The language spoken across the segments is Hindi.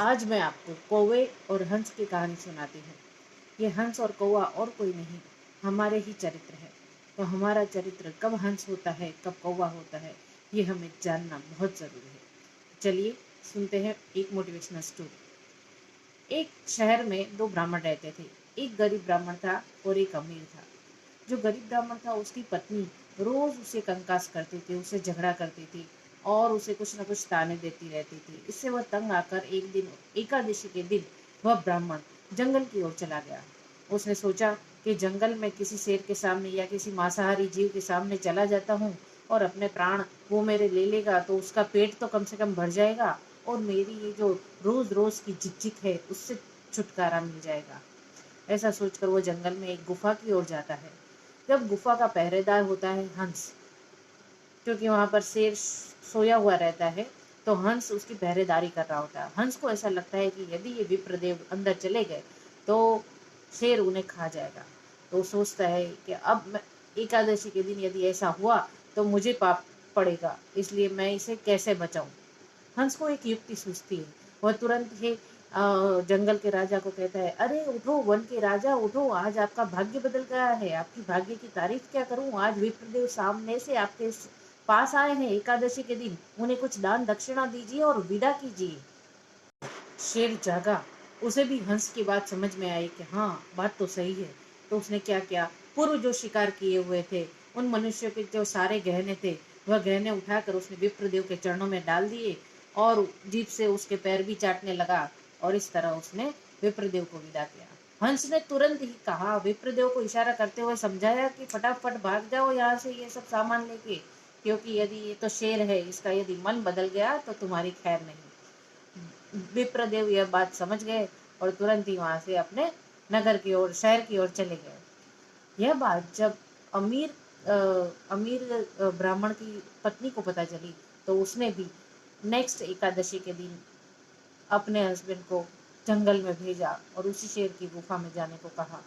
आज मैं आपको कौवे और हंस की कहानी सुनाती हूँ। ये हंस और कौवा और कोई नहीं, हमारे ही चरित्र है। तो हमारा चरित्र कब हंस होता है, कब कौवा होता है, ये हमें जानना बहुत ज़रूरी है। चलिए सुनते हैं एक मोटिवेशनल स्टोरी। एक शहर में दो ब्राह्मण रहते थे। एक गरीब ब्राह्मण था और एक अमीर था। जो गरीब ब्राह्मण था उसकी पत्नी रोज उसे कंकास करती थी, उसे झगड़ा करती थी और उसे कुछ न कुछ ताने देती रहती थी। इससे वह तंग आकर एक दिन एकादशी के दिन वह ब्राह्मण जंगल की ओर चला गया। उसने सोचा कि जंगल में किसी शेर के सामने या किसी मांसाहारी जीव के सामने चला जाता हूँ और अपने प्राण वो मेरे ले लेगा तो उसका पेट तो कम से कम भर जाएगा और मेरी ये जो रोज रोज की झिकझिक है उससे छुटकारा मिल जाएगा। ऐसा सोचकर वो जंगल में एक गुफा की ओर जाता है। जब गुफा का पहरेदार होता है हंस, क्योंकि वहां पर शेर सोया हुआ रहता है, तो हंस उसकी पहरेदारी कर रहा होता है। हंस को ऐसा लगता है कि यदि ये विप्रदेव अंदर चले गए तो शेर उन्हें खा जाएगा। तो वो सोचता है कि अब मैं एकादशी के दिन यदि ऐसा हुआ तो मुझे पाप पड़ेगा, इसलिए मैं इसे कैसे बचाऊं। हंस को एक युक्ति सूझती है। वह तुरंत ही जंगल के राजा को कहता है, अरे उठो वन के राजा, उठो, आज आपका भाग्य बदल गया है। आपकी भाग्य की तारीफ क्या करूं, आज विप्रदेव सामने से आपके पास आए हैं एकादशी के दिन, उन्हें कुछ दान दक्षिणा दीजिए और विदा कीजिए। शेर जागा। उसे भी हंस की बात समझ में आई कि हाँ, बात तो सही है। तो उसने क्या किया, पूर्व जो शिकार किए हुए थे उन मनुष्यों के जो सारे गहने थे, वह गहने उठाकर उसने विप्रदेव के चरणों में डाल दिए और जीभ से उसके पैर भी चाटने लगा और इस तरह उसने विप्रदेव को विदा किया। हंस ने तुरंत ही कहा, विप्रदेव को इशारा करते हुए समझाया कि फटाफट भाग जाओ यहाँ से ये सब सामान लेके, क्योंकि यदि ये तो शेर है, इसका यदि मन बदल गया तो तुम्हारी खैर नहीं। विप्रदेव यह बात समझ गए और तुरंत ही वहां से अपने नगर की ओर, शहर की ओर चले गए। यह बात जब अमीर ब्राह्मण की पत्नी को पता चली तो उसने भी नेक्स्ट एकादशी के दिन अपने हस्बैंड को जंगल में भेजा और उसी शेर की गुफा में जाने को कहा।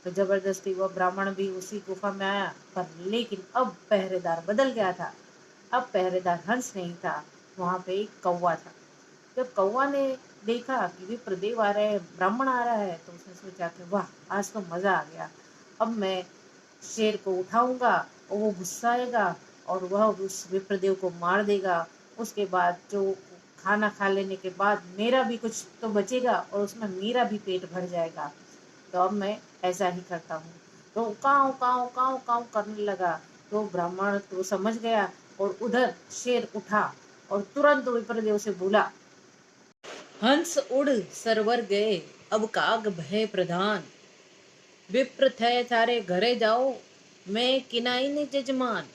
तो जबरदस्ती वह ब्राह्मण भी उसी गुफा में आया, पर लेकिन अब पहरेदार बदल गया था। अब पहरेदार हंस नहीं था, वहां पे एक कौवा था। जब कौवा ने देखा कि विप्रदेव आ रहे हैं, ब्राह्मण आ रहा है, तो उसने सोचा कि वाह, आज तो मजा आ गया। अब मैं शेर को उठाऊंगा और वो गुस्साएगा और वह उस विप्रदेव को मार देगा। उसके बाद जो खाना खा लेने के बाद मेरा भी कुछ तो बचेगा और उसमें मेरा भी पेट भर जाएगा। तो अब मैं ऐसा ही करता हूँ। तो काव काव काव काव करने लगा। तो ब्राह्मण तो समझ गया और उधर शेर उठा और तुरंत विप्रदेव से बोला, हंस उड़ सरवर गए, अब काग भय प्रधान। विप्र थे थारे घरे जाओ, मैं किनाई ने जजमान।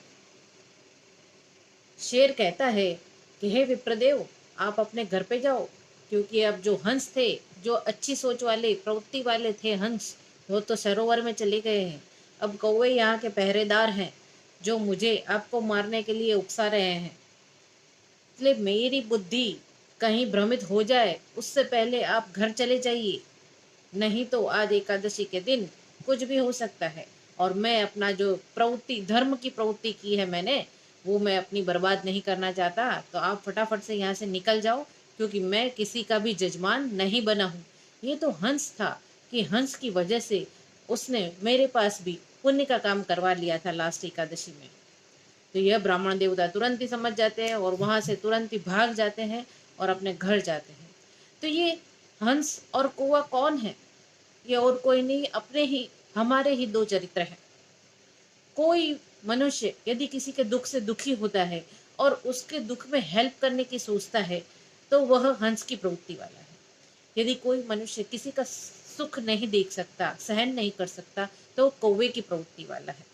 शेर कहता है कि हे विप्रदेव, आप अपने घर पे जाओ, क्योंकि अब जो हंस थे, जो अच्छी सोच वाले, प्रवृत्ति वाले थे हंस, वो तो सरोवर में चले गए हैं। अब कौवे यहाँ के पहरेदार हैं, जो मुझे आपको मारने के लिए उकसा रहे हैं। इसलिए मेरी बुद्धि कहीं भ्रमित हो जाए उससे पहले आप घर चले जाइए, नहीं तो आज एकादशी के दिन कुछ भी हो सकता है और मैं अपना जो प्रवृत्ति, धर्म की प्रवृत्ति की है मैंने, वो मैं अपनी बर्बाद नहीं करना चाहता। तो आप फटाफट से यहाँ से निकल जाओ, क्योंकि मैं किसी का भी जजमान नहीं बना हूँ। ये तो हंस था कि हंस की वजह से उसने मेरे पास भी पुण्य का काम करवा लिया था लास्ट एकादशी में। तो यह ब्राह्मण देवता तुरंत ही समझ जाते हैं और वहां से तुरंत ही भाग जाते हैं और अपने घर जाते हैं। तो ये हंस और कौवा कौन है? ये और कोई नहीं, अपने ही, हमारे ही दो चरित्र हैं। कोई मनुष्य यदि किसी के दुख से दुखी होता है और उसके दुख में हेल्प करने की सोचता है, तो वह हंस की प्रवृत्ति वाला है। यदि कोई मनुष्य किसी का सुख नहीं देख सकता, सहन नहीं कर सकता, तो कौवे की प्रवृत्ति वाला है।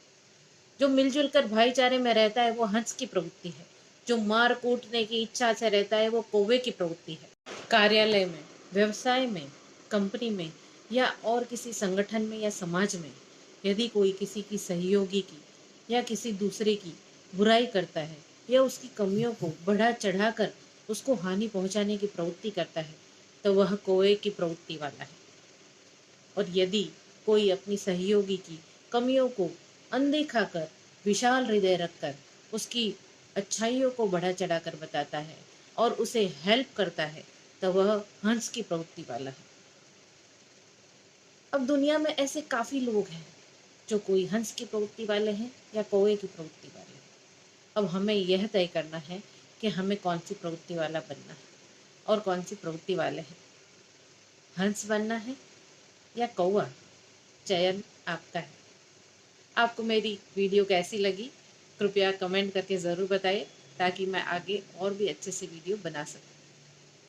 जो मिलजुल कर भाईचारे में रहता है वो हंस की प्रवृत्ति है। जो मार कूटने की इच्छा से रहता है वो कौवे की प्रवृत्ति है। कार्यालय में, व्यवसाय में, कंपनी में या और किसी संगठन में या समाज में यदि कोई किसी की सहयोगी की या किसी दूसरे की बुराई करता है या उसकी कमियों को बढ़ा चढ़ाकर उसको हानि पहुंचाने की प्रवृत्ति करता है, तो वह कौवे की प्रवृत्ति वाला है। और यदि कोई अपनी सहयोगी की कमियों को अनदेखा कर, विशाल हृदय रखकर उसकी अच्छाइयों को बढ़ा चढ़ाकर बताता है और उसे हेल्प करता है, तो वह हंस की प्रवृत्ति वाला है। अब दुनिया में ऐसे काफी लोग हैं जो कोई हंस की प्रवृत्ति वाले हैं या कौवे की प्रवृत्ति वाले हैं। अब हमें यह तय करना है कि हमें कौन सी प्रवृत्ति वाला बनना है और कौन सी प्रवृत्ति वाले हैं। हंस बनना है या कौवा, चयन आपका है। आपको मेरी वीडियो कैसी लगी कृपया कमेंट करके ज़रूर बताएं, ताकि मैं आगे और भी अच्छे से वीडियो बना सकूं।